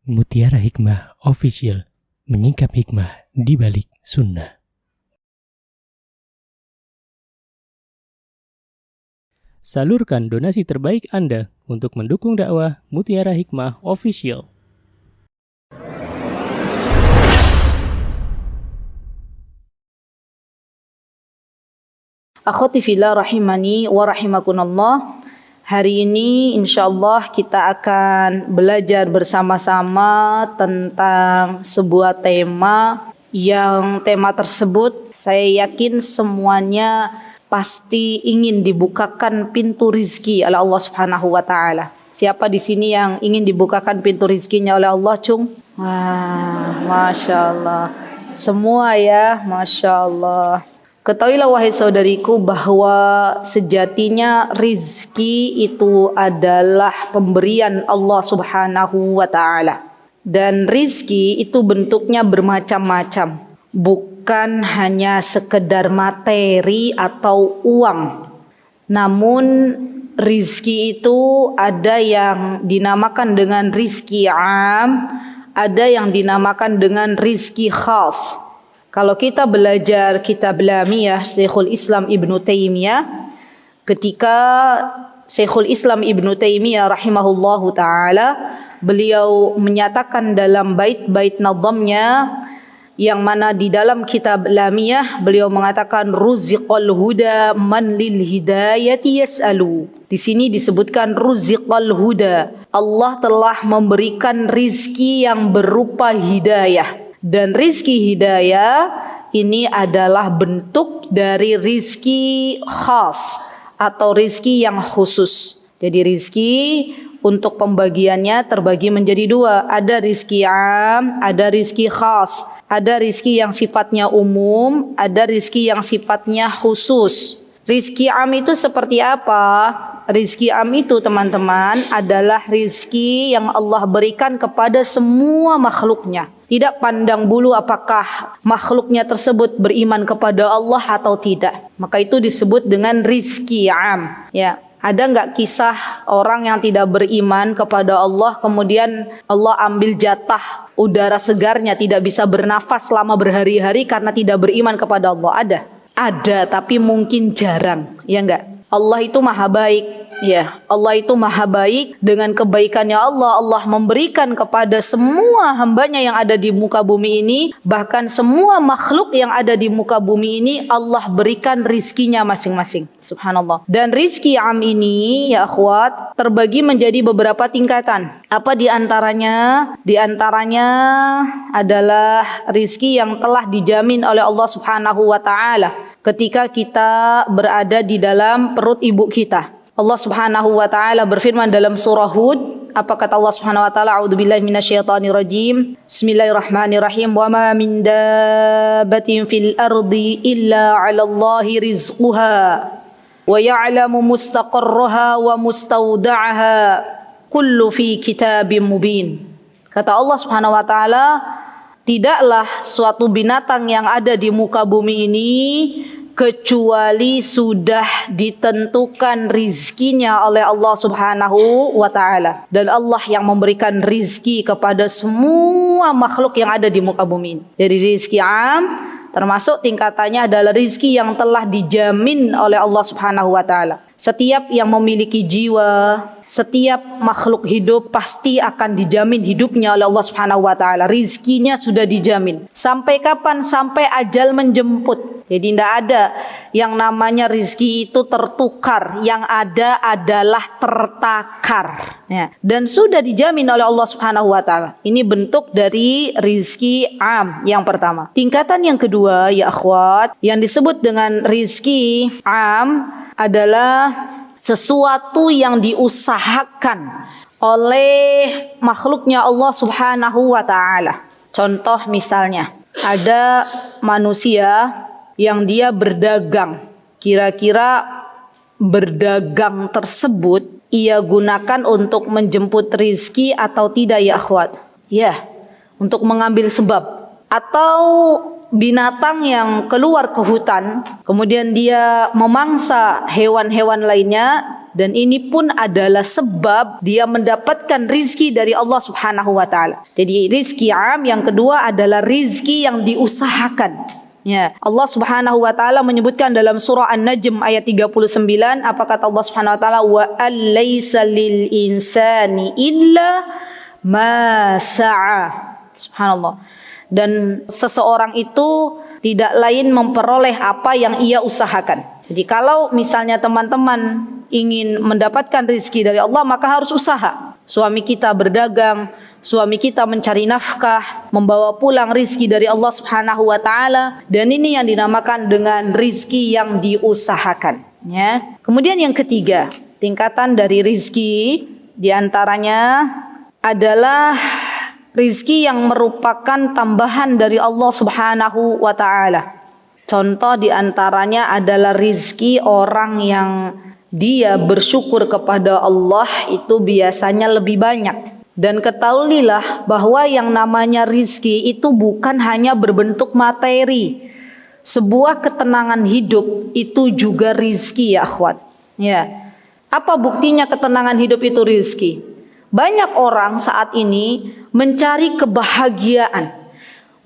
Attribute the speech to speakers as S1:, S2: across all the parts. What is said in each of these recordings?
S1: Mutiara Hikmah Official, menyingkap hikmah di balik sunnah. Salurkan donasi terbaik Anda untuk mendukung dakwah Mutiara Hikmah Official.
S2: Akhwati fillah rahimani wa rahimakunallah. Hari ini insyaallah kita akan belajar bersama-sama tentang sebuah tema yang tema tersebut saya yakin semuanya pasti ingin dibukakan pintu rizki oleh Allah Subhanahu wa taala. Siapa di sini yang ingin dibukakan pintu rizkinya oleh Allah, Cung? Wah, Masya Allah. Semua ya, Masya Allah. Ketahuilah wahai saudariku bahwa sejatinya rizki itu adalah pemberian Allah Subhanahu wa ta'ala. Dan rizki itu bentuknya bermacam-macam. Bukan hanya sekedar materi atau uang. Namun rizki itu ada yang dinamakan dengan rizki am, ada yang dinamakan dengan rizki khas. Kalau kita belajar kitab Lamiyah Syekhul Islam Ibnu Taimiyah, ketika Syekhul Islam Ibnu Taimiyah rahimahullahu taala, beliau menyatakan dalam bait-bait nadhamnya yang mana di dalam kitab Lamiyah beliau mengatakan ruziqal huda man lil hidayati yas'alu. Di sini disebutkan ruziqal huda. Allah telah memberikan rizki yang berupa hidayah. Dan rizki hidayah ini adalah bentuk dari rizki khas atau rizki yang khusus. Jadi rizki untuk pembagiannya terbagi menjadi dua. Ada rizki am, ada rizki khas. Ada rizki yang sifatnya umum, ada rizki yang sifatnya khusus. Rizki am itu seperti apa? Rizki am itu teman-teman adalah rizki yang Allah berikan kepada semua makhluknya. Tidak pandang bulu apakah makhluknya tersebut beriman kepada Allah atau tidak. Maka itu disebut dengan rizki am. Ya, ada nggak kisah orang yang tidak beriman kepada Allah kemudian Allah ambil jatah udara segarnya, tidak bisa bernafas selama berhari-hari karena tidak beriman kepada Allah? Ada? Ada, tapi mungkin jarang, ya enggak? Allah itu maha baik, ya. Allah itu maha baik. Dengan kebaikannya Allah memberikan kepada semua hambanya yang ada di muka bumi ini, bahkan semua makhluk yang ada di muka bumi ini Allah berikan rizkinya masing-masing. Subhanallah. Dan rizki am ini, ya akhwat, terbagi menjadi beberapa tingkatan. Apa di antaranya? Di antaranya adalah rizki yang telah dijamin oleh Allah Subhanahu wa ta'ala ketika kita berada di dalam perut ibu kita. Allah Subhanahu wa taala berfirman dalam surah Hud, apa kata Allah Subhanahu wa taala? A'udzubillahi minasyaitonir rajim. Bismillahirrahmanirrahim. Wa ma min dabbatin fil ardi illa 'alallahi rizquha wa ya'lamu mustaqarraha wa mustawda'aha kullu fi kitabim mubin. Kata Allah Subhanahu wa taala, tidaklah suatu binatang yang ada di muka bumi ini kecuali sudah ditentukan rizkinya oleh Allah Subhanahu wa ta'ala. Dan Allah yang memberikan rizki kepada semua makhluk yang ada di muka bumi ini. Jadi rizki am termasuk tingkatannya adalah rizki yang telah dijamin oleh Allah Subhanahu wa ta'ala. Setiap yang memiliki jiwa, setiap makhluk hidup pasti akan dijamin hidupnya oleh Allah Subhanahu wa taala. Rizkinya sudah dijamin. Sampai kapan? Sampai ajal menjemput. Jadi tidak ada yang namanya rizki itu tertukar. Yang ada adalah tertakar. Ya. Dan sudah dijamin oleh Allah Subhanahu wa taala. Ini bentuk dari rizki am yang pertama. Tingkatan yang kedua, ya akhwat, yang disebut dengan rizki am adalah sesuatu yang diusahakan oleh makhluknya Allah Subhanahu wa ta'ala. Contoh misalnya, ada manusia yang dia berdagang. Kira-kira berdagang tersebut ia gunakan untuk menjemput rizki atau tidak, ya akhwat? Ya, untuk mengambil sebab. Atau binatang yang keluar ke hutan, kemudian dia memangsa hewan-hewan lainnya, dan ini pun adalah sebab dia mendapatkan rizki dari Allah Subhanahu wa taala. Jadi rizki am yang kedua adalah rizki yang diusahakan. Ya, Allah Subhanahu wa taala menyebutkan dalam surah An-Najm ayat 39, apa kata Allah Subhanahu wa taala? Wa alaysa lil insani illa ma sa'a. Subhanallah. Dan seseorang itu tidak lain memperoleh apa yang ia usahakan. Jadi kalau misalnya teman-teman ingin mendapatkan rezeki dari Allah, maka harus usaha. Suami kita berdagang, suami kita mencari nafkah, membawa pulang rezeki dari Allah Subhanahu wa taala, dan ini yang dinamakan dengan rezeki yang diusahakan, ya. Kemudian yang ketiga, tingkatan dari rezeki di antaranya adalah rezeki yang merupakan tambahan dari Allah Subhanahu wa taala. Contoh di antaranya adalah rizki orang yang dia bersyukur kepada Allah itu biasanya lebih banyak. Dan ketahuilah bahwa yang namanya rizki itu bukan hanya berbentuk materi. Sebuah ketenangan hidup itu juga rizki, ya akhwat. Ya. Apa buktinya ketenangan hidup itu rizki? Banyak orang saat ini mencari kebahagiaan,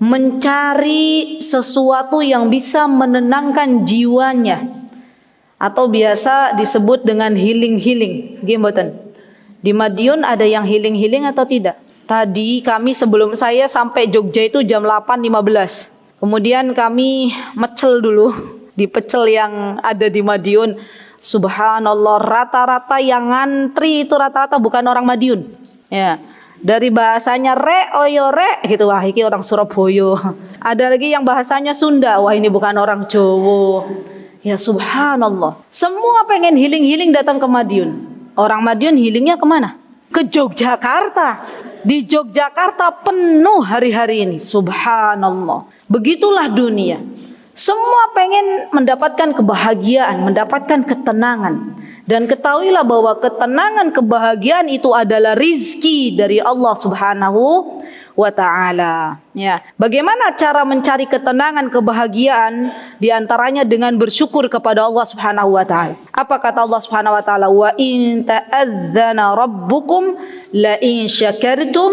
S2: mencari sesuatu yang bisa menenangkan jiwanya, atau biasa disebut dengan healing. Gimana? Di Madiun ada yang healing atau tidak? Tadi kami sebelum saya sampai Jogja itu jam 8.15. Kemudian kami mecel dulu di pecel yang ada di Madiun. Subhanallah, rata-rata yang ngantri itu rata-rata bukan orang Madiun. Ya. Dari bahasanya re oyo re gitu, wah ini orang Surabaya. Ada lagi yang bahasanya Sunda, wah ini bukan orang Jawa. Ya subhanallah, semua pengen healing datang ke Madiun. Orang Madiun healingnya kemana? Ke Yogyakarta. Di Yogyakarta penuh hari-hari ini. Subhanallah, begitulah dunia. Semua pengen mendapatkan kebahagiaan, mendapatkan ketenangan. Dan ketahuilah bahwa ketenangan, kebahagiaan itu adalah rizki dari Allah Subhanahu wa ta'ala. Ya. Bagaimana cara mencari ketenangan, kebahagiaan? Di antaranya dengan bersyukur kepada Allah Subhanahu wa ta'ala. Apa kata Allah Subhanahu wa ta'ala? Wa in ta'adzana rabbukum la in syakartum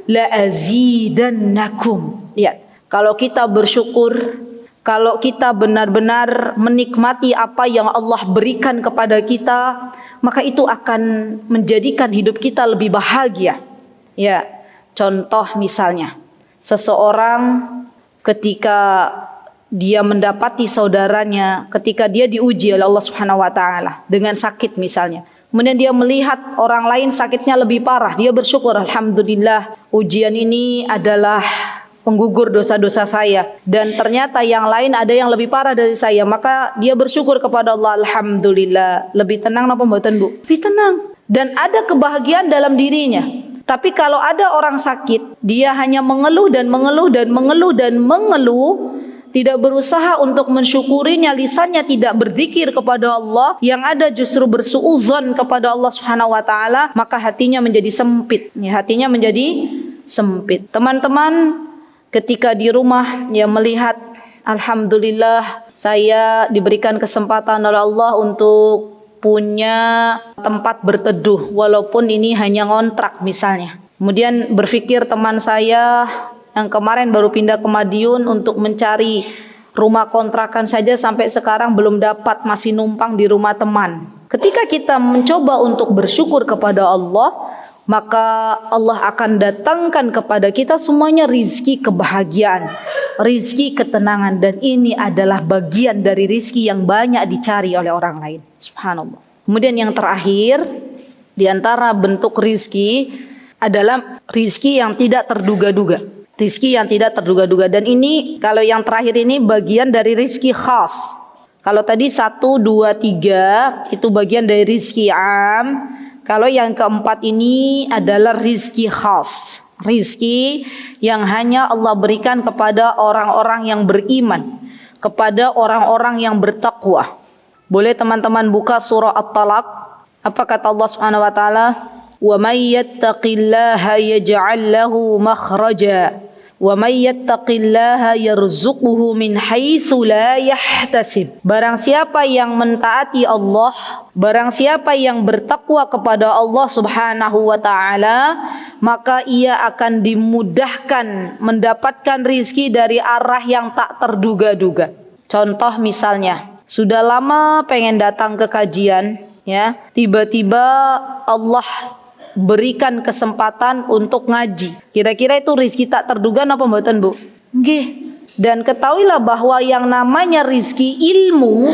S2: la azidannakum. Ya. Kalau kita bersyukur, kalau kita benar-benar menikmati apa yang Allah berikan kepada kita, maka itu akan menjadikan hidup kita lebih bahagia. Ya, contoh misalnya, seseorang ketika dia mendapati saudaranya, ketika dia diuji oleh Allah Subhanahu wa taala dengan sakit misalnya. Kemudian dia melihat orang lain sakitnya lebih parah, dia bersyukur, alhamdulillah, ujian ini adalah penggugur dosa-dosa saya, dan ternyata yang lain ada yang lebih parah dari saya, maka dia bersyukur kepada Allah, alhamdulillah. Lebih tenang apa mboten, Bu? Lebih tenang, dan ada kebahagiaan dalam dirinya. Tapi kalau ada orang sakit, dia hanya mengeluh, tidak berusaha untuk mensyukurinya, lisannya tidak berzikir kepada Allah, yang ada justru bersuudzon kepada Allah Subhanahu wa taala, maka hatinya menjadi sempit. Ya, hatinya menjadi sempit. Teman-teman, ketika di rumah ya melihat, alhamdulillah saya diberikan kesempatan oleh Allah untuk punya tempat berteduh walaupun ini hanya ngontrak misalnya. Kemudian berpikir teman saya yang kemarin baru pindah ke Madiun untuk mencari rumah kontrakan saja sampai sekarang belum dapat, masih numpang di rumah teman. Ketika kita mencoba untuk bersyukur kepada Allah, maka Allah akan datangkan kepada kita semuanya rizki kebahagiaan, rizki ketenangan, dan ini adalah bagian dari rizki yang banyak dicari oleh orang lain. Subhanallah. Kemudian yang terakhir, di antara bentuk rizki adalah rizki yang tidak terduga-duga. Rizki yang tidak terduga-duga, dan ini kalau yang terakhir ini bagian dari rizki khas. Kalau tadi 1, 2, 3 itu bagian dari rizki am. Kalau yang keempat ini adalah rizki khas, rizki yang hanya Allah berikan kepada orang-orang yang beriman, kepada orang-orang yang bertakwa. Boleh teman-teman buka surah At-Talaq. Apa kata Allah Subhanahu wa taala? Wa may yattaqillaha yaj'al lahu makhraja Wa may yattaqillaha yarzuqhu min haitsu la yahtasib. Barang siapa yang mentaati Allah, barang siapa yang bertakwa kepada Allah Subhanahu wa taala, maka ia akan dimudahkan mendapatkan rizki dari arah yang tak terduga-duga. Contoh misalnya, sudah lama pengen datang ke kajian, ya, tiba-tiba Allah berikan kesempatan untuk ngaji. Kira-kira itu rizki tak terduga napa mboten, Bu? Nggih. Dan ketahuilah bahwa yang namanya rizki ilmu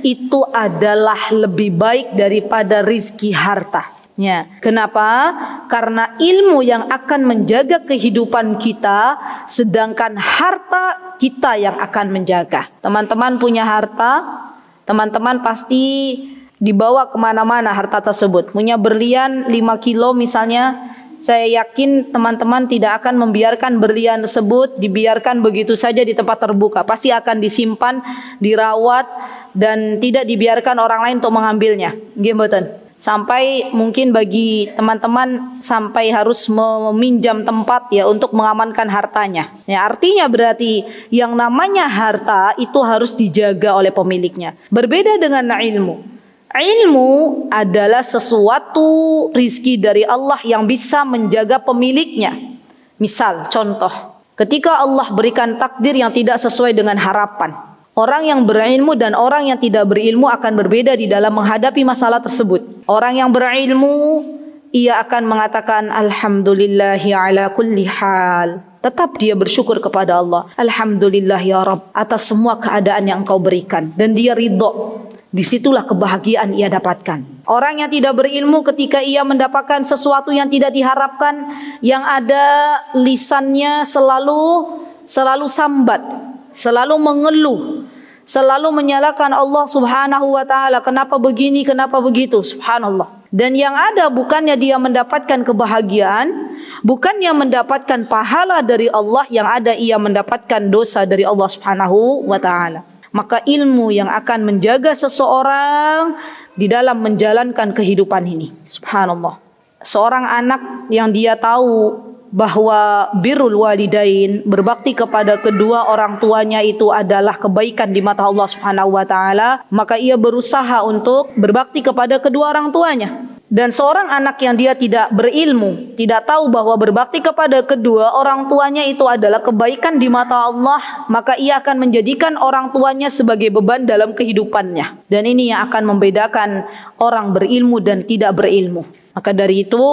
S2: itu adalah lebih baik daripada rizki harta. Ya. Kenapa? Karena ilmu yang akan menjaga kehidupan kita, sedangkan harta kita yang akan menjaga. Teman-teman punya harta, teman-teman pasti dibawa kemana-mana harta tersebut. Punya berlian 5 kilo misalnya, saya yakin teman-teman tidak akan membiarkan berlian tersebut dibiarkan begitu saja di tempat terbuka. Pasti akan disimpan, dirawat, dan tidak dibiarkan orang lain untuk mengambilnya. Nggih mboten? Sampai mungkin bagi teman-teman sampai harus meminjam tempat ya untuk mengamankan hartanya. Ya, artinya berarti yang namanya harta itu harus dijaga oleh pemiliknya. Berbeda dengan ilmu. Ilmu adalah sesuatu rizki dari Allah yang bisa menjaga pemiliknya. Misal, contoh, ketika Allah berikan takdir yang tidak sesuai dengan harapan, orang yang berilmu dan orang yang tidak berilmu akan berbeda di dalam menghadapi masalah tersebut. Orang yang berilmu, ia akan mengatakan alhamdulillahi ala kulli hal. Tetap dia bersyukur kepada Allah. Alhamdulillah ya Rabb atas semua keadaan yang Engkau berikan. Dan dia ridho. Disitulah kebahagiaan ia dapatkan. Orang yang tidak berilmu ketika ia mendapatkan sesuatu yang tidak diharapkan, yang ada lisannya selalu sambat, selalu mengeluh, selalu menyalahkan Allah Subhanahu wa taala, kenapa begini, kenapa begitu, subhanallah. Dan yang ada bukannya dia mendapatkan kebahagiaan, bukannya mendapatkan pahala dari Allah, yang ada ia mendapatkan dosa dari Allah Subhanahu wa taala. Maka ilmu yang akan menjaga seseorang di dalam menjalankan kehidupan ini. Subhanallah. Seorang anak yang dia tahu bahwa birrul walidain, berbakti kepada kedua orang tuanya itu adalah kebaikan di mata Allah Subhanahu wa taala, maka ia berusaha untuk berbakti kepada kedua orang tuanya. Dan seorang anak yang dia tidak berilmu, tidak tahu bahwa berbakti kepada kedua orang tuanya itu adalah kebaikan di mata Allah, maka ia akan menjadikan orang tuanya sebagai beban dalam kehidupannya. Dan ini yang akan membedakan orang berilmu dan tidak berilmu. Maka dari itu,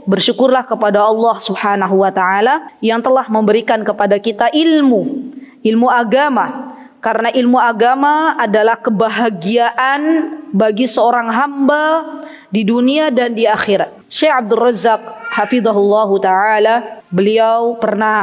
S2: bersyukurlah kepada Allah Subhanahu wa taala yang telah memberikan kepada kita ilmu agama. Karena ilmu agama adalah kebahagiaan bagi seorang hamba di dunia dan di akhirat. Syekh Abdul Razak hafizahullahu taala, beliau pernah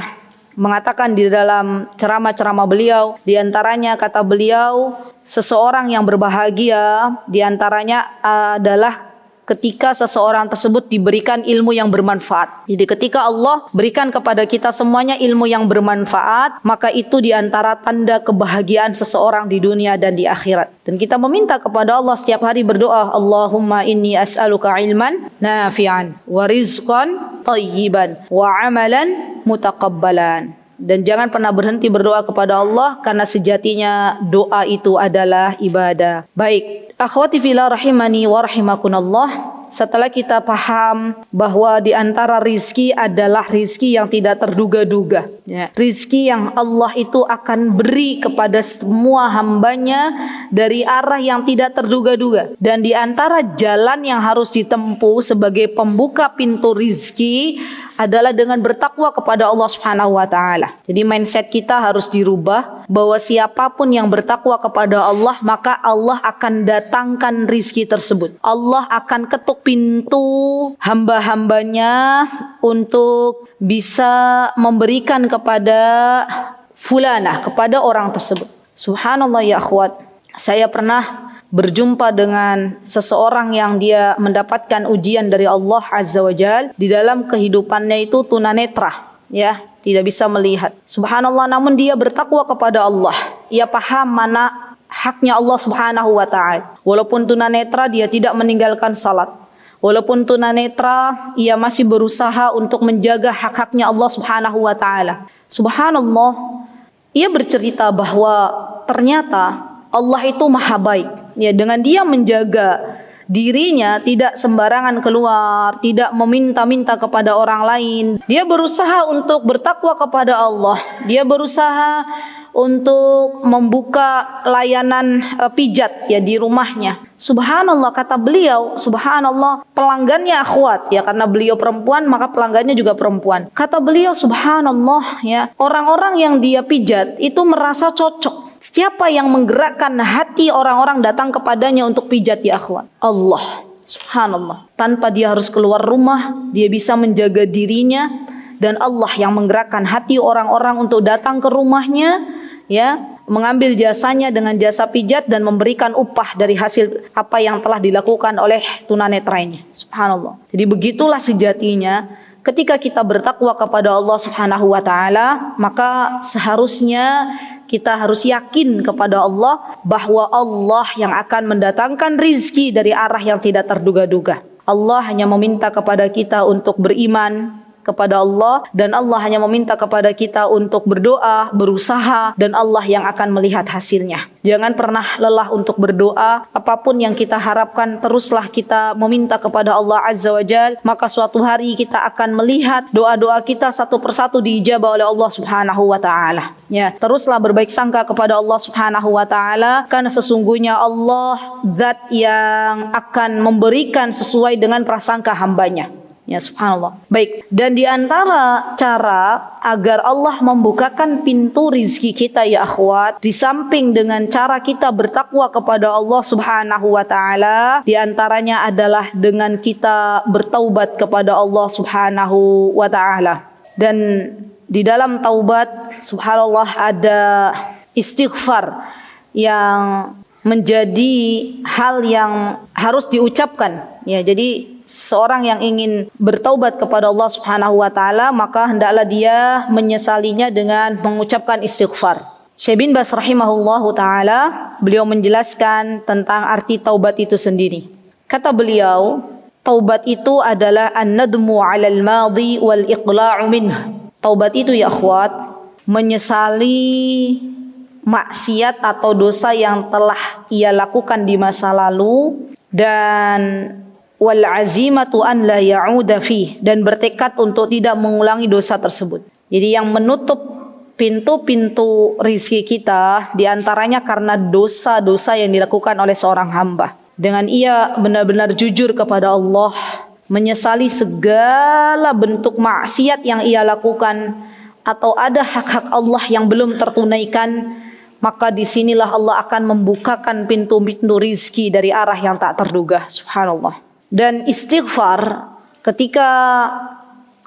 S2: mengatakan di dalam ceramah-ceramah beliau, di antaranya kata beliau, seseorang yang berbahagia di antaranya adalah ketika seseorang tersebut diberikan ilmu yang bermanfaat. Jadi ketika Allah berikan kepada kita semuanya ilmu yang bermanfaat, maka itu diantara tanda kebahagiaan seseorang di dunia dan di akhirat. Dan kita meminta kepada Allah setiap hari berdoa, Allahumma inni as'aluka ilman nafi'an wa rizqan tayyiban wa amalan mutaqabbalan. Dan jangan pernah berhenti berdoa kepada Allah, karena sejatinya doa itu adalah ibadah. Baik, akhwati fillah rahimani wa rahimakunallah. Setelah kita paham bahwa di antara rizki adalah rizki yang tidak terduga-duga, ya. Rizki yang Allah itu akan beri kepada semua hambanya dari arah yang tidak terduga-duga. Dan di antara jalan yang harus ditempuh sebagai pembuka pintu rizki adalah dengan bertakwa kepada Allah Subhanahu wa taala. Jadi mindset kita harus dirubah bahwa siapapun yang bertakwa kepada Allah, maka Allah akan datangkan rizki tersebut. Allah akan ketuk pintu hamba-hambanya untuk bisa memberikan kepada fulanah, kepada orang tersebut. Subhanallah ya akhwat. Saya pernah berjumpa dengan seseorang yang dia mendapatkan ujian dari Allah Azza wa Jal. Di dalam kehidupannya itu tunanetra, ya, tidak bisa melihat. Subhanallah, namun dia bertakwa kepada Allah. Ia paham mana haknya Allah Subhanahu wa taala. Walaupun tunanetra, dia tidak meninggalkan salat. Walaupun tunanetra, ia masih berusaha untuk menjaga hak-haknya Allah Subhanahu wa taala. Subhanallah, ia bercerita bahwa ternyata Allah itu maha baik. Ya, dengan dia menjaga dirinya tidak sembarangan keluar, tidak meminta-minta kepada orang lain. Dia berusaha untuk bertakwa kepada Allah. Dia berusaha untuk membuka layanan pijat ya di rumahnya. Subhanallah, kata beliau, subhanallah, pelanggannya akhwat ya, karena beliau perempuan maka pelanggannya juga perempuan. Kata beliau, subhanallah ya, orang-orang yang dia pijat itu merasa cocok. Siapa yang menggerakkan hati orang-orang datang kepadanya untuk pijat ya akhwat? Allah. Subhanallah. Tanpa dia harus keluar rumah, dia bisa menjaga dirinya, dan Allah yang menggerakkan hati orang-orang untuk datang ke rumahnya, ya, mengambil jasanya dengan jasa pijat dan memberikan upah dari hasil apa yang telah dilakukan oleh tunanetra ini. Subhanallah. Jadi begitulah sejatinya ketika kita bertakwa kepada Allah Subhanahu wa taala, maka seharusnya kita harus yakin kepada Allah bahwa Allah yang akan mendatangkan rizki dari arah yang tidak terduga-duga. Allah hanya meminta kepada kita untuk beriman kepada Allah, dan Allah hanya meminta kepada kita untuk berdoa, berusaha, dan Allah yang akan melihat hasilnya. Jangan pernah lelah untuk berdoa. Apapun yang kita harapkan, teruslah kita meminta kepada Allah Azza wa Jal, maka suatu hari kita akan melihat doa-doa kita satu persatu diijabah oleh Allah Subhanahu wa taala. Ya, teruslah berbaik sangka kepada Allah Subhanahu wa taala, karena sesungguhnya Allah zat yang akan memberikan sesuai dengan prasangka hambanya. Ya, subhanallah. Baik, dan di antara cara agar Allah membukakan pintu rizki kita ya akhwat, di samping dengan cara kita bertakwa kepada Allah Subhanahu wa taala, di antaranya adalah dengan kita bertaubat kepada Allah Subhanahu wa taala. Dan di dalam taubat, subhanallah, ada istighfar yang menjadi hal yang harus diucapkan. Ya, jadi seorang yang ingin bertaubat kepada Allah Subhanahu wa taala, maka hendaklah dia menyesalinya dengan mengucapkan istighfar. Syekh bin Baz rahimahullahu taala, beliau menjelaskan tentang arti taubat itu sendiri. Kata beliau, taubat itu adalah an-nadmu 'alal madi wal iqla'u minhu. Taubat itu ya akhwat, menyesali maksiat atau dosa yang telah ia lakukan di masa lalu, dan wal azimatu an la ya'uda fi, dan bertekad untuk tidak mengulangi dosa tersebut. Jadi yang menutup pintu-pintu rizki kita diantaranya karena dosa-dosa yang dilakukan oleh seorang hamba. Dengan ia benar-benar jujur kepada Allah, menyesali segala bentuk maksiat yang ia lakukan, atau ada hak-hak Allah yang belum tertunaikan, maka disinilah Allah akan membukakan pintu-pintu rizki dari arah yang tak terduga. Subhanallah. Dan istighfar ketika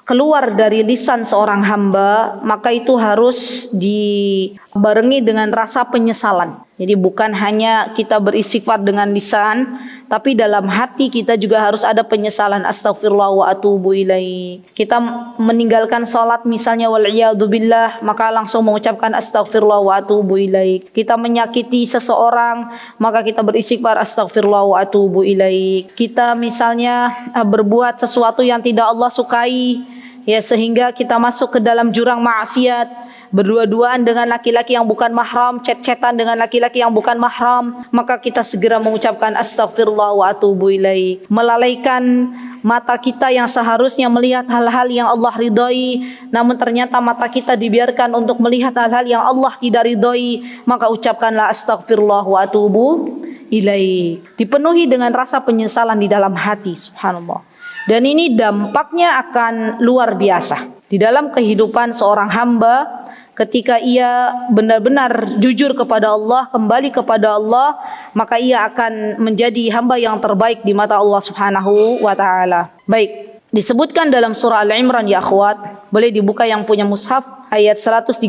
S2: keluar dari lisan seorang hamba, maka itu harus dibarengi dengan rasa penyesalan. Jadi bukan hanya kita beristighfar dengan lisan, tapi dalam hati kita juga harus ada penyesalan. Astaghfirullah wa atubu ilaih. Kita meninggalkan sholat misalnya, wal'iyadu billah, maka langsung mengucapkan astaghfirullah wa atubu ilaih. Kita menyakiti seseorang, maka kita beristighfar astaghfirullah wa atubu ilaih. Kita misalnya berbuat sesuatu yang tidak Allah sukai, ya, sehingga kita masuk ke dalam jurang maksiat, berdua-duaan dengan laki-laki yang bukan mahram, chat-chatan dengan laki-laki yang bukan mahram, maka kita segera mengucapkan astaghfirullah wa atubu ilaih. Melalaikan mata kita yang seharusnya melihat hal-hal yang Allah ridhoi, namun ternyata mata kita dibiarkan untuk melihat hal-hal yang Allah tidak ridhoi, maka ucapkanlah astaghfirullah wa atubu ilaih. Dipenuhi dengan rasa penyesalan di dalam hati, subhanallah. Dan ini dampaknya akan luar biasa di dalam kehidupan seorang hamba. Ketika ia benar-benar jujur kepada Allah, kembali kepada Allah, maka ia akan menjadi hamba yang terbaik di mata Allah Subhanahu wa taala. Baik, disebutkan dalam surah Al-Imran ya akhwat, boleh dibuka yang punya mushaf, ayat 135.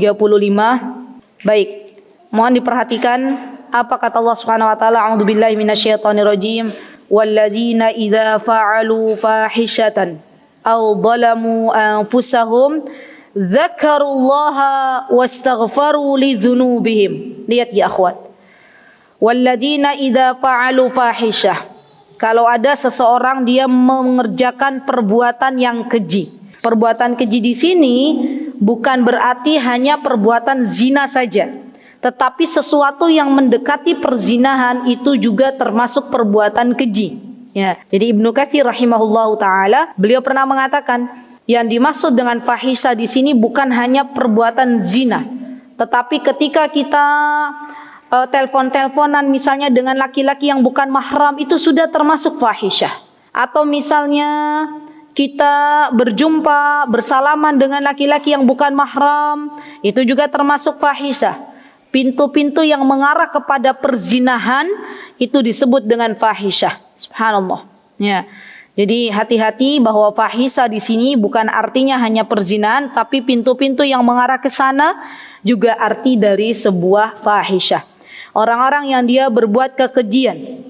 S2: Baik, mohon diperhatikan apa kata Allah Subhanahu wa taala, a'udzubillahi minasyaitonirrajim, walladzina idza fa'alu fahishatan aw zalamu anfusahum dzakarullaha wastaghfaru lidzunubihim. Lihat ya akhwat, walladzina idza fa'alu fahisyah, kalau ada seseorang dia mengerjakan perbuatan yang keji. Perbuatan keji di sini bukan berarti hanya perbuatan zina saja, tetapi sesuatu yang mendekati perzinahan itu juga termasuk perbuatan keji. Ya, jadi Ibnu Katsir rahimahullahu taala, beliau pernah mengatakan, yang dimaksud dengan fahisha di sini bukan hanya perbuatan zina, tetapi ketika kita telepon-teleponan misalnya dengan laki-laki yang bukan mahram, itu sudah termasuk fahisyah. Atau misalnya kita berjumpa, bersalaman dengan laki-laki yang bukan mahram, itu juga termasuk fahisyah. Pintu-pintu yang mengarah kepada perzinahan itu disebut dengan fahisyah. Subhanallah. Ya. Jadi hati-hati bahwa fahisyah di sini bukan artinya hanya perzinahan, tapi pintu-pintu yang mengarah ke sana juga arti dari sebuah fahisyah. Orang-orang yang dia berbuat kekejian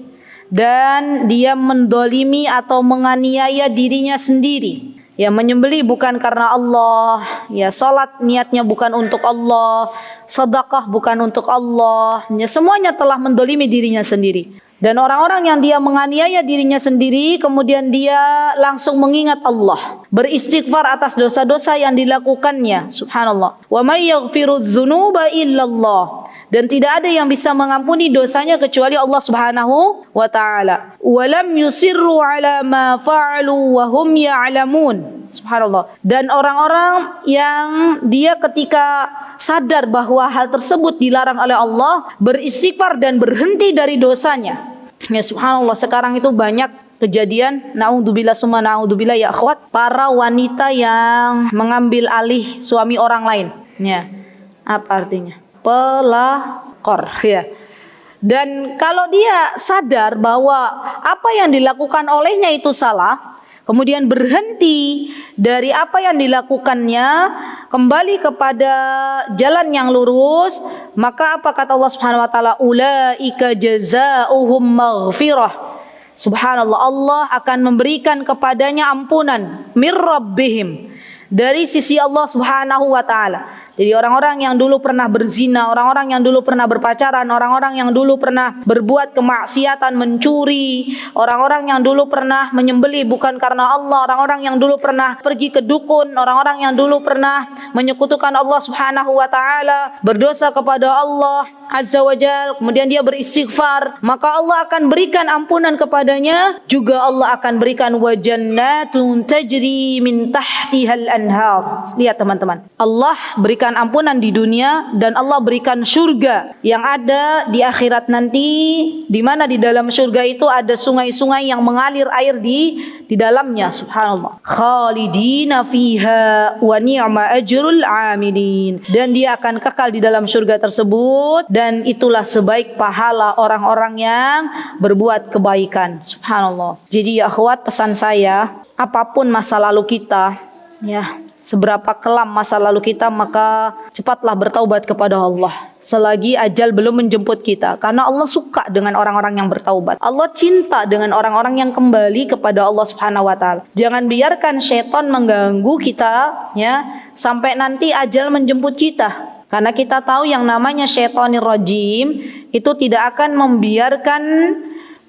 S2: dan dia mendolimi atau menganiaya dirinya sendiri, ya, menyembelih bukan karena Allah, ya, salat niatnya bukan untuk Allah, sedekah bukan untuk Allah, ya, semuanya telah mendolimi dirinya sendiri. Dan orang-orang yang dia menganiaya dirinya sendiri, kemudian dia langsung mengingat Allah, beristighfar atas dosa-dosa yang dilakukannya. Subhanallah. Wa may yaghfirudz dzunuba illallah. Dan tidak ada yang bisa mengampuni dosanya kecuali Allah Subhanahu wa taala. Wa lam yusirru ala ma fa'alu wa hum ya'lamun. Subhanallah. Dan orang-orang yang dia ketika sadar bahwa hal tersebut dilarang oleh Allah, beristighfar dan berhenti dari dosanya. Ya, subhanallah, sekarang itu banyak kejadian, naudzubillah summa naudzubillah ya akhwat, para wanita yang mengambil alih suami orang lain. Ya. Apa artinya? Pelakor, ya. Dan kalau dia sadar bahwa apa yang dilakukan olehnya itu salah, kemudian berhenti dari apa yang dilakukannya, kembali kepada jalan yang lurus, maka apa kata Allah Subhanahu wa taala? Ulaika jazaohum maghfirah. Subhanallah, Allah akan memberikan kepadanya ampunan mir rabbihim, dari sisi Allah Subhanahu wa taala. Jadi orang-orang yang dulu pernah berzina, orang-orang yang dulu pernah berpacaran, orang-orang yang dulu pernah berbuat kemaksiatan, mencuri, orang-orang yang dulu pernah menyembelih bukan karena Allah, orang-orang yang dulu pernah pergi ke dukun, orang-orang yang dulu pernah menyekutukan Allah Subhanahu wa taala, berdosa kepada Allah Azza wa Jal, kemudian dia beristighfar, maka Allah akan berikan ampunan kepadanya, juga Allah akan berikan wa jannatun tajri min tahtihal anhar. Lihat teman-teman, Allah berikan ampunan di dunia dan Allah berikan surga yang ada di akhirat nanti, di mana di dalam surga itu ada sungai-sungai yang mengalir air di dalamnya. Subhanallah. Khalidina fiha wa ni'ma ajrul amilin. Dan dia akan kekal di dalam surga tersebut, dan itulah sebaik pahala orang-orang yang berbuat kebaikan. Subhanallah. Jadi ya akhwat, pesan saya, apapun masa lalu kita, ya, seberapa kelam masa lalu kita, maka cepatlah bertaubat kepada Allah selagi ajal belum menjemput kita, karena Allah suka dengan orang-orang yang bertaubat. Allah cinta dengan orang-orang yang kembali kepada Allah Subhanahu wa taala. Jangan biarkan syaitan mengganggu kita, ya, sampai nanti ajal menjemput kita. Karena kita tahu yang namanya syaitonir rajim itu tidak akan membiarkan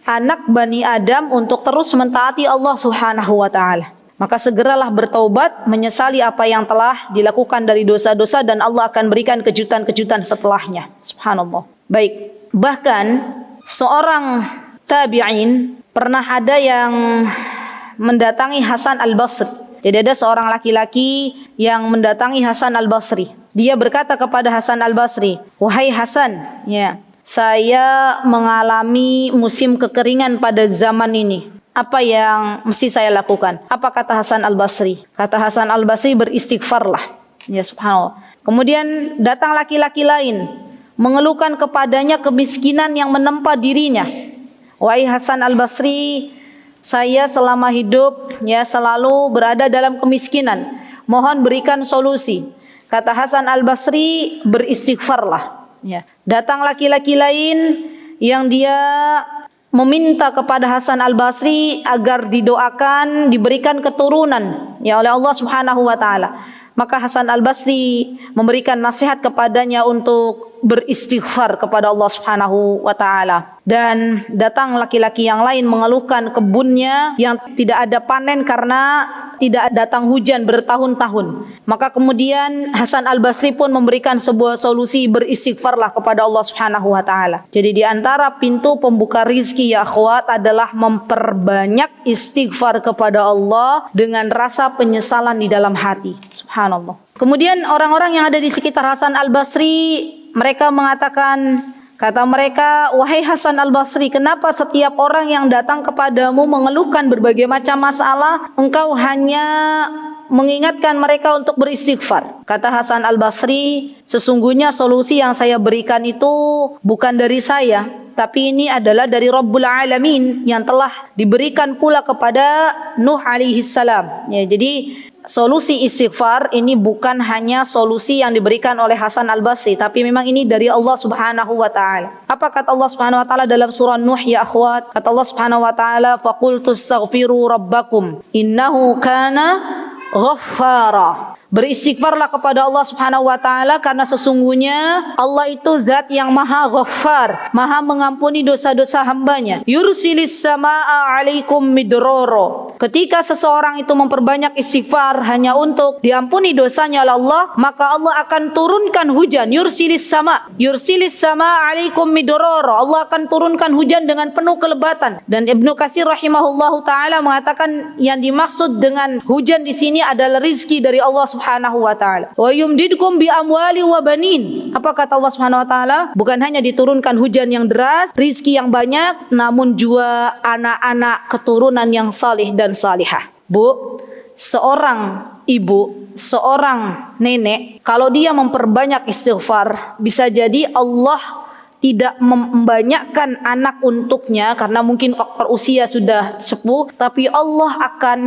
S2: anak Bani Adam untuk terus mentaati Allah Subhanahu wa taala. Maka segeralah bertaubat, menyesali apa yang telah dilakukan dari dosa-dosa, dan Allah akan berikan kejutan-kejutan setelahnya. Subhanallah. Baik, bahkan seorang tabi'in pernah ada yang mendatangi Hasan al-Basri. Jadi ada seorang laki-laki yang mendatangi Hasan al-Basri. Dia berkata kepada Hasan al-Basri, "Wahai Hasan, ya, saya mengalami musim kekeringan pada zaman ini. Apa yang mesti saya lakukan?" Apa kata Hasan al-Basri? Kata Hasan al-Basri, beristighfarlah. Ya, subhanallah. Kemudian datang laki-laki lain, mengeluhkan kepadanya kemiskinan yang menempa dirinya. "Wahai Hasan al-Basri, saya selama hidup, ya, selalu berada dalam kemiskinan. Mohon berikan solusi." Kata Hasan al-Basri, beristighfarlah. Ya. Datang laki-laki lain yang dia meminta kepada Hasan al-Basri agar didoakan, diberikan keturunan, ya, oleh Allah Subhanahu wa taala. Maka Hasan al-Basri memberikan nasihat kepadanya untuk beristighfar kepada Allah Subhanahu wa taala. Dan datang laki-laki yang lain mengeluhkan kebunnya yang tidak ada panen karena tidak datang hujan bertahun-tahun. Maka kemudian Hasan Al-Basri pun memberikan sebuah solusi, beristighfarlah kepada Allah Subhanahu wa taala. Jadi di antara pintu pembuka rizki ya akhwat adalah memperbanyak istighfar kepada Allah dengan rasa penyesalan di dalam hati. Subhanallah. Kemudian orang-orang yang ada di sekitar Hasan Al-Basri, mereka mengatakan, kata mereka, wahai Hasan Al-Basri, kenapa setiap orang yang datang kepadamu mengeluhkan berbagai macam masalah, engkau hanya mengingatkan mereka untuk beristighfar? Kata Hasan Al-Basri, sesungguhnya solusi yang saya berikan itu bukan dari saya, tapi ini adalah dari Rabbul Alamin yang telah diberikan pula kepada Nuh alaihi salam. Ya, jadi solusi istighfar ini bukan hanya solusi yang diberikan oleh Hasan Al-Basri, tapi memang ini dari Allah Subhanahu wa taala. Apa kata Allah Subhanahu wa taala dalam surah Nuh ya akhwat? Kata Allah Subhanahu wa taala, faqultu astaghfiru rabbakum innahu kana ghaffara. Beristighfarlah kepada Allah Subhanahu wa taala karena sesungguhnya Allah itu zat yang maha ghaffar, maha mengampuni dosa-dosa hambanya. Yursilis samaa 'alaikum midroro. Ketika seseorang itu memperbanyak istighfar hanya untuk diampuni dosanya oleh Allah, maka Allah akan turunkan hujan. Yursilis sama 'alaikum midroro. Allah akan turunkan hujan dengan penuh kelebatan. Dan Ibnu Katsir rahimahullahu taala mengatakan yang dimaksud dengan hujan di sini adalah rizki dari Allah Subhanahu wa taala. Wa yumdidkum bi amwali wa banin. Apa kata Allah Subhanahu wa taala? Bukan hanya diturunkan hujan yang deras, rizki yang banyak, namun juga anak-anak keturunan yang salih dan salihah. Bu, seorang ibu, seorang nenek, kalau dia memperbanyak istighfar, bisa jadi Allah tidak membanyakkan anak untuknya karena mungkin faktor usia sudah sepuh, tapi Allah akan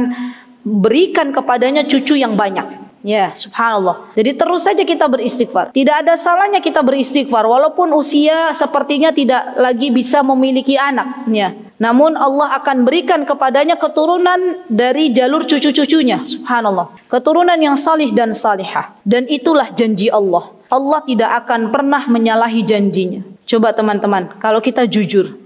S2: berikan kepadanya cucu yang banyak. Ya, subhanallah. Jadi terus saja kita beristighfar. Tidak ada salahnya kita beristighfar walaupun usia sepertinya tidak lagi bisa memiliki anak, ya. Namun Allah akan berikan kepadanya keturunan dari jalur cucu-cucunya. Subhanallah. Keturunan yang salih dan salihah. Dan itulah janji Allah. Allah tidak akan pernah menyalahi janjinya. Coba teman-teman, kalau kita jujur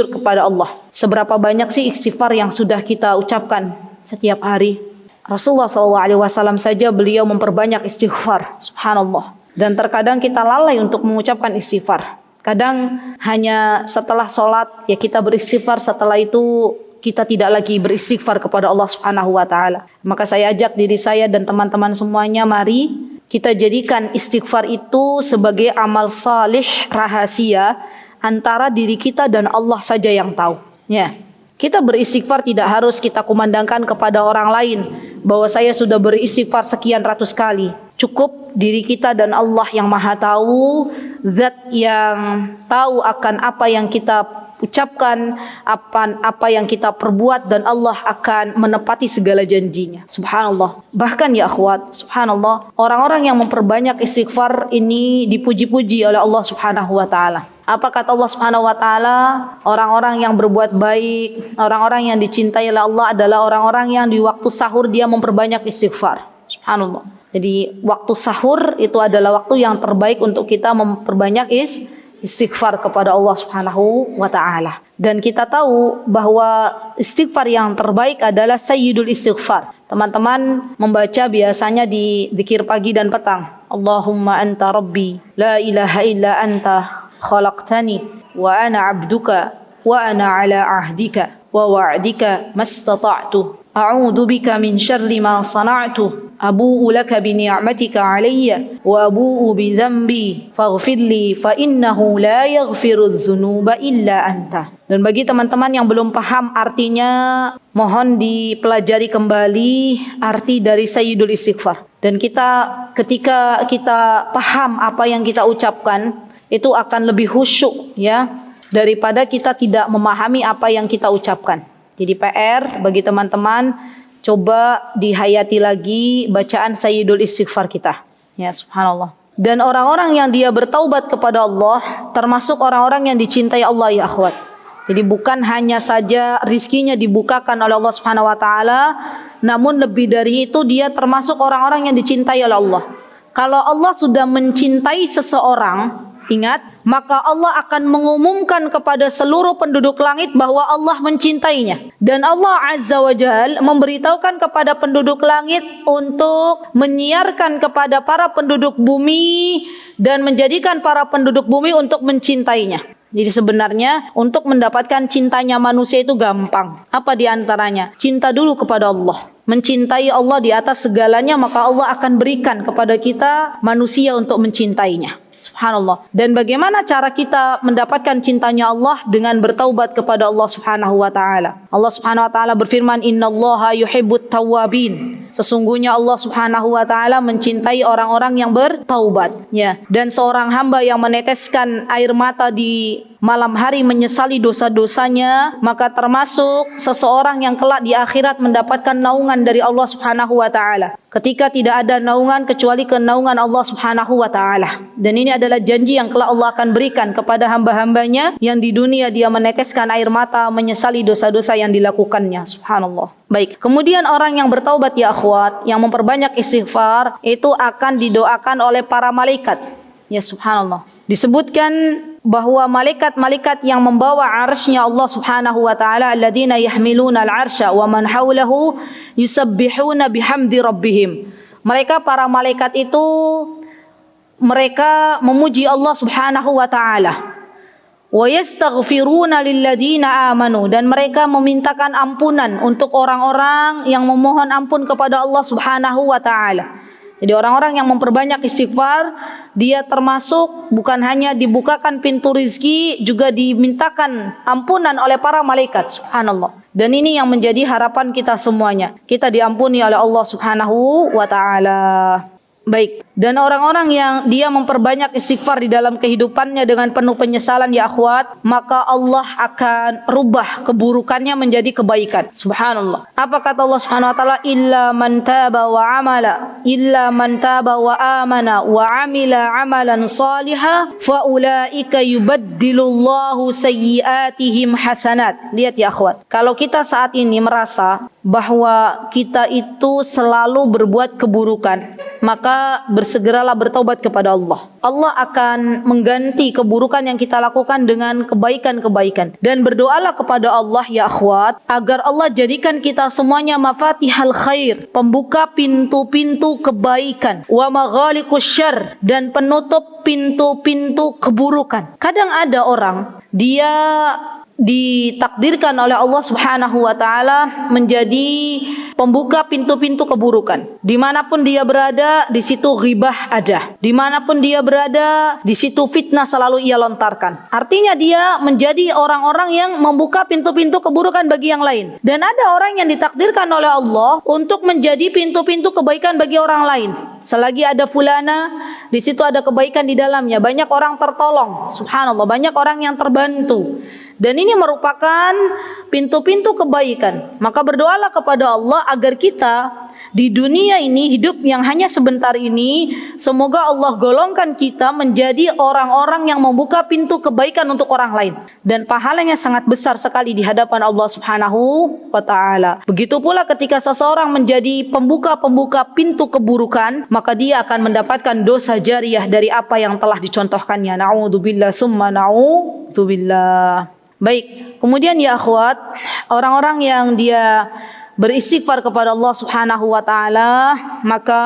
S2: kepada Allah. Seberapa banyak sih istighfar yang sudah kita ucapkan setiap hari? Rasulullah SAW saja beliau memperbanyak istighfar. Subhanallah. Dan terkadang kita lalai untuk mengucapkan istighfar. Kadang hanya setelah sholat ya kita beristighfar, setelah itu kita tidak lagi beristighfar kepada Allah Subhanahu wa taala. Maka saya ajak diri saya dan teman-teman semuanya, mari kita jadikan istighfar itu sebagai amal salih rahasia antara diri kita dan Allah saja yang tahu. Ya. Kita beristighfar tidak harus kita kumandangkan kepada orang lain bahwa saya sudah beristighfar sekian ratus kali. Cukup diri kita dan Allah yang maha tahu, zat yang tahu akan apa yang kita ucapkan, apa yang kita perbuat, dan Allah akan menepati segala janjinya. Subhanallah. Bahkan ya akhwat, subhanallah, orang-orang yang memperbanyak istighfar ini dipuji-puji oleh Allah Subhanahu wa taala. Apa kata Allah Subhanahu wa taala? Orang-orang yang berbuat baik, orang-orang yang dicintai oleh Allah adalah orang-orang yang di waktu sahur dia memperbanyak istighfar. Subhanallah. Jadi waktu sahur itu adalah waktu yang terbaik untuk kita memperbanyak istighfar kepada Allah Subhanahu wa taala. Dan kita tahu bahwa istighfar yang terbaik adalah sayyidul istighfar. Teman-teman membaca biasanya di zikir pagi dan petang. Allahumma anta rabbi, la ilaha illa anta khalaqtani wa ana 'abduka wa ana 'ala 'ahdika wa wa'dika mastata'tu. A'udzu bika min syarri ma sana'tu. Abu'u laka bi ni'matika 'alayya wa abu'u bi dhanbi faghfir li fa innahu la yaghfiru dzunuba illa anta. Dan bagi teman-teman yang belum paham artinya, mohon dipelajari kembali arti dari sayyidul istighfar. Dan ketika kita paham apa yang kita ucapkan, itu akan lebih khusyuk ya daripada kita tidak memahami apa yang kita ucapkan. Jadi PR bagi teman-teman, coba dihayati lagi bacaan sayyidul istighfar kita. Ya, subhanallah. Dan orang-orang yang dia bertaubat kepada Allah termasuk orang-orang yang dicintai Allah ya akhwat. Jadi bukan hanya saja rizkinya dibukakan oleh Allah Subhanahu wa taala, namun lebih dari itu dia termasuk orang-orang yang dicintai oleh Allah. Kalau Allah sudah mencintai seseorang, ingat, maka Allah akan mengumumkan kepada seluruh penduduk langit bahwa Allah mencintainya. Dan Allah Azza wa Jal memberitahukan kepada penduduk langit untuk menyiarkan kepada para penduduk bumi dan menjadikan para penduduk bumi untuk mencintainya. Jadi sebenarnya untuk mendapatkan cintanya manusia itu gampang. Apa di antaranya? Cinta dulu kepada Allah. Mencintai Allah di atas segalanya, maka Allah akan berikan kepada kita manusia untuk mencintainya. Subhanallah. Dan bagaimana cara kita mendapatkan cintanya Allah? Dengan bertaubat kepada Allah Subhanahu wa taala. Allah Subhanahu wa taala berfirman, "Innallaha yuhibbut tawwabin." Sesungguhnya Allah Subhanahu wa taala mencintai orang-orang yang bertaubat, ya. Dan seorang hamba yang meneteskan air mata di malam hari menyesali dosa-dosanya, maka termasuk seseorang yang kelak di akhirat mendapatkan naungan dari Allah Subhanahu wa taala. Ketika tidak ada naungan kecuali kenaungan Allah Subhanahu wa taala. Dan ini adalah janji yang kelak Allah akan berikan kepada hamba-hambanya yang di dunia dia meneteskan air mata menyesali dosa-dosa yang dilakukannya. Subhanallah. Baik, kemudian orang yang bertaubat ya akhwat, yang memperbanyak istighfar, itu akan didoakan oleh para malaikat. Ya subhanallah. Disebutkan bahwa malaikat-malaikat yang membawa arsy-Nya Allah Subhanahu wa taala, alladzina yahmiluna al-arsya wa man haulahu yusabbihuna bihamdi rabbihim. Mereka para malaikat itu mereka memuji Allah Subhanahu wa taala. Wa yastaghfiruna lilladzina amanu, dan mereka memintakan ampunan untuk orang-orang yang memohon ampun kepada Allah Subhanahu wa taala. Jadi orang-orang yang memperbanyak istighfar, dia termasuk bukan hanya dibukakan pintu rizki, juga dimintakan ampunan oleh para malaikat. Subhanallah. Dan ini yang menjadi harapan kita semuanya. Kita diampuni oleh Allah Subhanahu wa taala. Baik, dan orang-orang yang dia memperbanyak istighfar di dalam kehidupannya dengan penuh penyesalan ya akhwat, maka Allah akan rubah keburukannya menjadi kebaikan. Subhanallah. Apa kata Allah Subhanahu wa taala? Illa man taba wa amala, illa man taba wa amana wa amila amalan salihah fa ulaika yubaddilullahu sayyiatihim hasanat. Lihat ya akhwat. Kalau kita saat ini merasa bahwa kita itu selalu berbuat keburukan, maka bersegeralah bertaubat kepada Allah. Allah akan mengganti keburukan yang kita lakukan dengan kebaikan-kebaikan. Dan berdoalah kepada Allah ya akhwat, agar Allah jadikan kita semuanya mafatihal khair, pembuka pintu-pintu kebaikan, wa maghaliqus syarr, dan penutup pintu-pintu keburukan. Kadang ada orang, dia ditakdirkan oleh Allah Subhanahu wa taala menjadi pembuka pintu-pintu keburukan. Dimanapun dia berada, di situ ghibah ada. Dimanapun dia berada, di situ fitnah selalu ia lontarkan. Artinya dia menjadi orang-orang yang membuka pintu-pintu keburukan bagi yang lain. Dan ada orang yang ditakdirkan oleh Allah untuk menjadi pintu-pintu kebaikan bagi orang lain. Selagi ada fulana, di situ ada kebaikan di dalamnya. Banyak orang tertolong. Subhanallah, banyak orang yang terbantu. Dan ini merupakan pintu-pintu kebaikan. Maka berdoalah kepada Allah agar kita di dunia ini, hidup yang hanya sebentar ini, semoga Allah golongkan kita menjadi orang-orang yang membuka pintu kebaikan untuk orang lain. Dan pahalanya sangat besar sekali di hadapan Allah Subhanahu wa ta'ala. Begitu pula ketika seseorang menjadi pembuka-pembuka pintu keburukan, maka dia akan mendapatkan dosa jariyah dari apa yang telah dicontohkannya. Na'udzubillah summa na'udzubillah. Baik, kemudian ya akhwat, orang-orang yang dia beristighfar kepada Allah Subhanahu wa taala, maka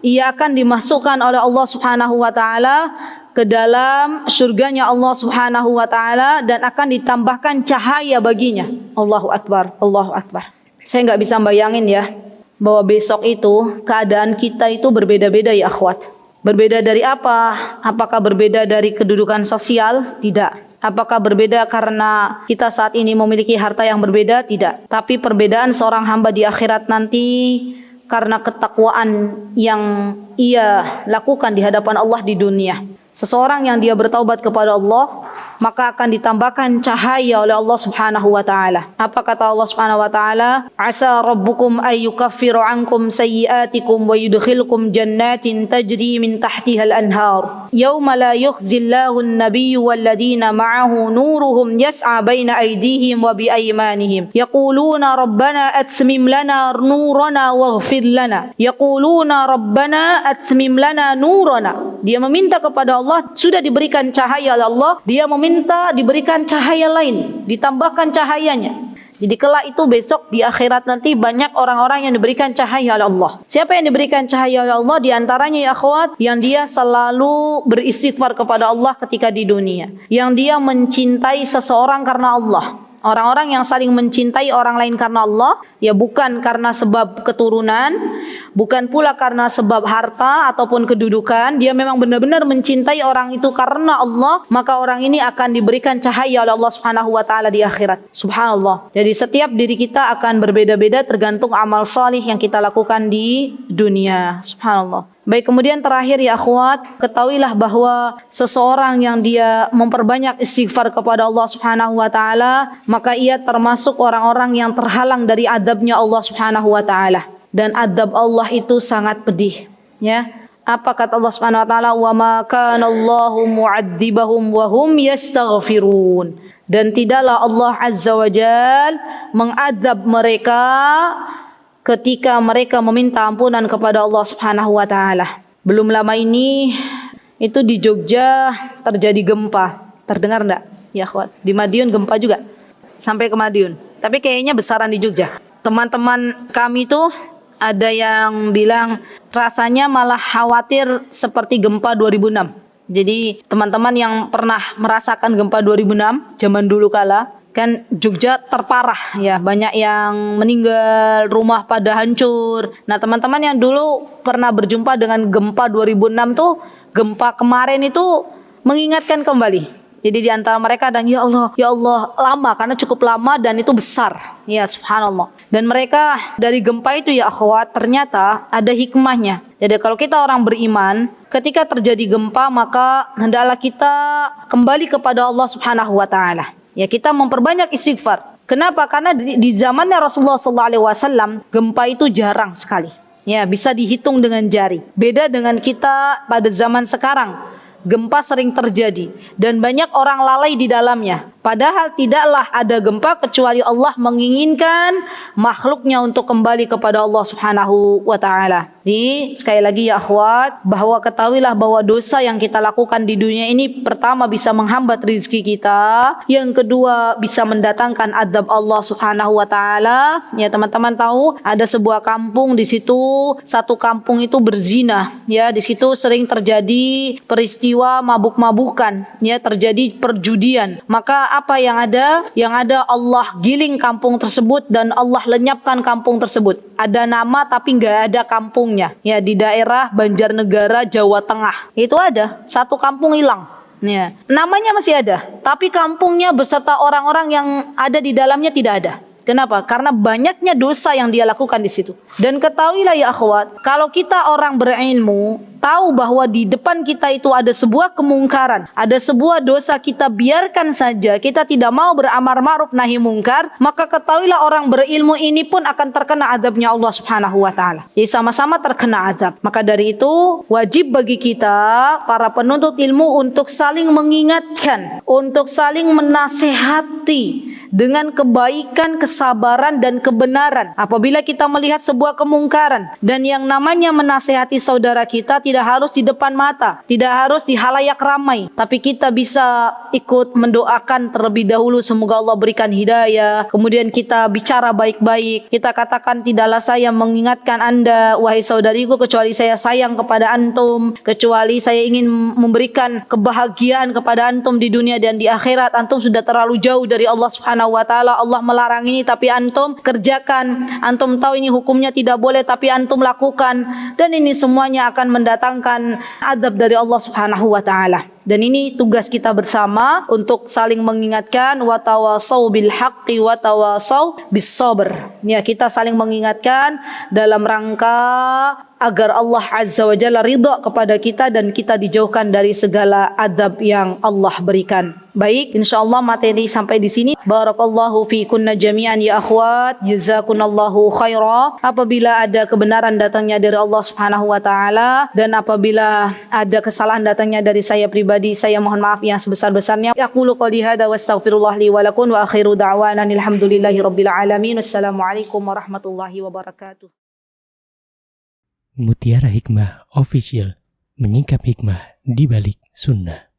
S2: ia akan dimasukkan oleh Allah Subhanahu wa taala ke dalam surganya Allah Subhanahu wa taala dan akan ditambahkan cahaya baginya. Allahu akbar, Allahu akbar. Saya enggak bisa bayangin ya bahwa besok itu keadaan kita itu berbeda-beda ya akhwat. Berbeda dari apa? Apakah berbeda dari kedudukan sosial? Tidak. Apakah berbeda karena kita saat ini memiliki harta yang berbeda? Tidak. Tapi perbedaan seorang hamba di akhirat nanti karena ketakwaan yang ia lakukan di hadapan Allah di dunia. Seseorang yang dia bertaubat kepada Allah, maka akan ditambahkan cahaya oleh Allah Subhanahu wa taala. Apa kata Allah Subhanahu wa taala? Asa rabbukum ay yukaffiru ankum sayyi'atikum wa yudkhilkum jannatin tajri min tahtiha al-anhar. Yauma la yukhzillahu an-nabiyyu wal-ladina ma'ahu nuruhum yas'a baina aydihim wa bi aymanihim. Yaquluna rabbana atmim lana nurana waghfir lana. Yaquluna rabbana atmim lana nurana. Dia meminta kepada Allah, sudah diberikan cahaya oleh Allah, dia meminta diberikan cahaya lain, ditambahkan cahayanya. Jadi kelak itu besok di akhirat nanti banyak orang-orang yang diberikan cahaya oleh Allah. Siapa yang diberikan cahaya oleh Allah? Di antaranya ya akhwat, yang dia selalu beristighfar kepada Allah ketika di dunia, yang dia mencintai seseorang karena Allah. Orang-orang yang saling mencintai orang lain karena Allah, ya bukan karena sebab keturunan, bukan pula karena sebab harta ataupun kedudukan. Dia memang benar-benar mencintai orang itu karena Allah, maka orang ini akan diberikan cahaya oleh Allah Subhanahu wa taala di akhirat. Subhanallah. Jadi setiap diri kita akan berbeda-beda tergantung amal salih yang kita lakukan di dunia. Subhanallah. Baik, kemudian terakhir ya akhwat, ketahuilah bahwa seseorang yang dia memperbanyak istighfar kepada Allah Subhanahu wa taala, maka ia termasuk orang-orang yang terhalang dari adabnya Allah Subhanahu wa taala. Dan adab Allah itu sangat pedih, ya. Apa kata Allah Subhanahu wa taala? Wa ma kana Allahu mu'adzibahum wa hum yastaghfirun. Dan tidaklah Allah Azza wa Jal mengadab mereka ketika mereka meminta ampunan kepada Allah Subhanahu wa taala. Belum lama ini itu di Jogja terjadi gempa. Terdengar enggak? Ya akhwat, di Madiun gempa juga. Sampai ke Madiun. Tapi kayaknya besaran di Jogja. Teman-teman kami itu ada yang bilang rasanya malah khawatir seperti gempa 2006. Jadi teman-teman yang pernah merasakan gempa 2006 zaman dulu kala, kan Jogja terparah ya, banyak yang meninggal, rumah pada hancur. Nah, teman-teman yang dulu pernah berjumpa dengan gempa 2006 tuh, gempa kemarin itu mengingatkan kembali. Jadi di antara mereka ada ya Allah, lama karena cukup lama dan itu besar. Ya subhanallah. Dan mereka dari gempa itu ya akhwat, ternyata ada hikmahnya. Jadi kalau kita orang beriman, ketika terjadi gempa maka hendaklah kita kembali kepada Allah Subhanahu wa taala. Ya, kita memperbanyak istighfar. Kenapa? Karena di zamannya Rasulullah SAW gempa itu jarang sekali. Ya, bisa dihitung dengan jari. Beda dengan kita pada zaman sekarang. Gempa sering terjadi dan banyak orang lalai di dalamnya. Padahal tidaklah ada gempa kecuali Allah menginginkan makhluknya untuk kembali kepada Allah Subhanahu wa taala. Jadi sekali lagi ya akhwat, bahwa ketahuilah bahwa dosa yang kita lakukan di dunia ini pertama bisa menghambat rezeki kita, yang kedua bisa mendatangkan adab Allah Subhanahu wa taala. Ya teman-teman tahu ada sebuah kampung, di situ satu kampung itu berzina. Ya, di situ sering terjadi peristiwa mabuk-mabukan, ya terjadi perjudian. Maka apa yang ada? Yang ada Allah giling kampung tersebut dan Allah lenyapkan kampung tersebut. Ada nama tapi nggak ada kampungnya. Ya, di daerah Banjarnegara, Jawa Tengah. Itu ada satu kampung hilang. Ya, namanya masih ada, tapi kampungnya beserta orang-orang yang ada di dalamnya tidak ada. Kenapa? Karena banyaknya dosa yang dia lakukan di situ. Dan ketahuilah ya akhwat, kalau kita orang berilmu, tahu bahwa di depan kita itu ada sebuah kemungkaran, ada sebuah dosa, kita biarkan saja, kita tidak mau beramar ma'ruf nahi mungkar, maka ketahuilah orang berilmu ini pun akan terkena azabnya Allah Subhanahu wa taala. Jadi sama-sama terkena azab. Maka dari itu wajib bagi kita para penuntut ilmu untuk saling mengingatkan, untuk saling menasehati dengan kebaikan, kesabaran dan kebenaran. Apabila kita melihat sebuah kemungkaran, dan yang namanya menasehati saudara kita tidak harus di depan mata, tidak harus di halayak ramai, tapi kita bisa ikut mendoakan terlebih dahulu semoga Allah berikan hidayah. Kemudian kita bicara baik-baik, kita katakan tidaklah saya mengingatkan Anda wahai saudariku kecuali saya sayang kepada antum, kecuali saya ingin memberikan kebahagiaan kepada antum di dunia dan di akhirat. Antum sudah terlalu jauh dari Allah Subhanahu wa taala. Allah melarang ini tapi antum kerjakan. Antum tahu ini hukumnya tidak boleh tapi antum lakukan, dan ini semuanya akan mendatangkan adab dari Allah Subhanahu wa taala. Dan ini tugas kita bersama untuk saling mengingatkan, wa tawasau bil haqqi wa tawasau bis sabr. Ya, kita saling mengingatkan dalam rangka agar Allah Azza wa Jalla ridha kepada kita dan kita dijauhkan dari segala adab yang Allah berikan. Baik, insyaallah materi sampai di sini. Barakallahu fikunna jami'an ya akhwat, jazakunallahu khaira. Apabila ada kebenaran datangnya dari Allah Subhanahu wa taala dan apabila ada kesalahan datangnya dari saya pribadi, saya mohon maaf yang sebesar-besarnya. Aqulu qouli hadza wastaghfirullah li wa lakum wa akhiru da'wana alhamdulillahi rabbil alamin. Wassalamualaikum warahmatullahi wabarakatuh.
S1: Mutiara Hikmah Official, menyingkap hikmah di balik sunnah.